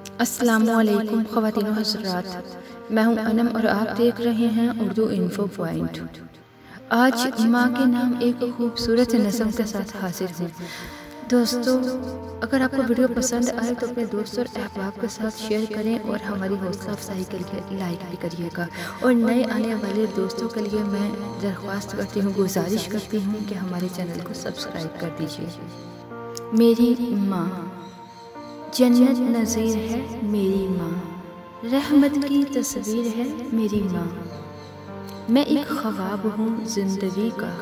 अस्सलामुअलैकुम ख़वातीन व हज़रात, मैं हूं अनम और आप देख रहे हैं उर्दू इन्फो पॉइंट। आज माँ के नाम एक खूबसूरत नज़म के साथ हाजिर हूँ। दोस्तों, अगर आपको वीडियो पसंद आए तो अपने दोस्तों और अहबाब के साथ शेयर करें और हमारी हौसला अफजाई के लिए लाइक भी करिएगा। और नए आने वाले दोस्तों के लिए मैं दरख्वास्त करती हूँ, गुजारिश करती हूँ कि हमारे चैनल को सब्सक्राइब कर दीजिए। मेरी माँ जन्नत नज़ीर है मेरी माँ, रहमत की तस्वीर है मेरी माँ। मैं एक ख्वाब हूँ ज़िंदगी का,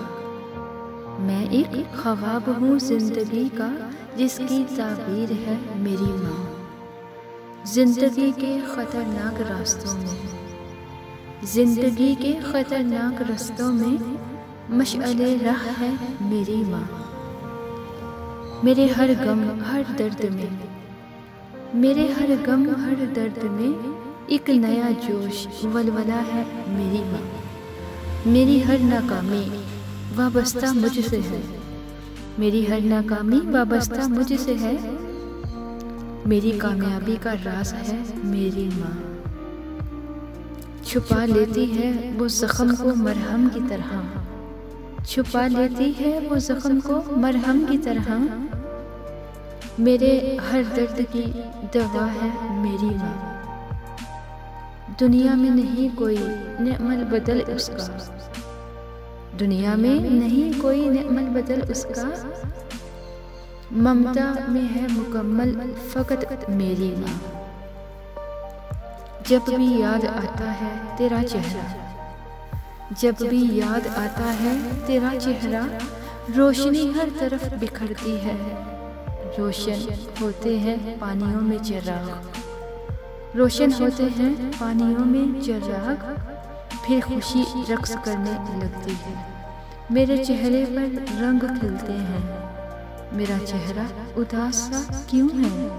मैं एक ख्वाब हूँ ज़िंदगी का, जिसकी ताबीर है मेरी माँ। ज़िंदगी के ख़तरनाक रास्तों में, ज़िंदगी के ख़तरनाक रास्तों में मशअले राह है मेरी माँ। मेरे हर गम हर दर्द में, मेरे हर गम हर दर्द में एक नया जोश वलवला है मेरी माँ। मेरी हर नाकामी वाबस्ता मुझसे है, मेरी हर नाकामी वाबस्ता मुझसे है। मेरी कामयाबी का राज है मेरी माँ। छुपा लेती है वो ज़ख्म को मरहम की तरह, छुपा लेती है वो ज़ख्म को मरहम की तरह। मेरे हर दर्द की दवा है मेरी माँ। दुनिया में नहीं कोई नेमल बदल उसका, दुनिया में नहीं कोई नेमल बदल उसका। ममता में है मुकम्मल फ़कत मेरी माँ। जब भी याद आता है तेरा चेहरा, जब भी याद आता है तेरा चेहरा, रोशनी हर तरफ बिखरती है। रोशन होते हैं पानियों में चिराग, रोशन होते हैं पानियों में चिराग, फिर खुशी रक्स करने लगती है। मेरे चेहरे पर रंग खिलते हैं, मेरा चेहरा उदास सा क्यों है,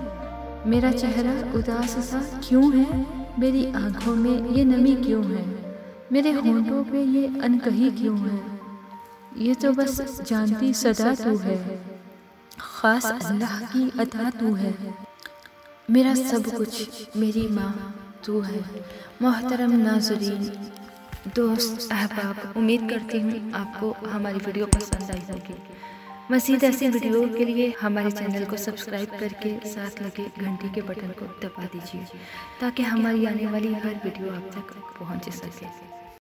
मेरा चेहरा उदास सा क्यों है। मेरी आंखों में ये नमी क्यों है, मेरे होंठों पे ये अनकही क्यों है। ये तो बस जानती सदा तू है, ख़ास अल्लाह की अता तू है। मेरा सब कुछ मेरी माँ तू है। मोहतरम नाज़रीन, दोस्त अहबाब, उम्मीद करती हूँ आपको हमारी वीडियो पसंद आई होगी। मज़ीद ऐसी वीडियो के लिए हमारे चैनल को सब्सक्राइब करके साथ लगे घंटी के बटन को दबा दीजिए, ताकि हमारी आने वाली हर वीडियो आप तक पहुँच सके।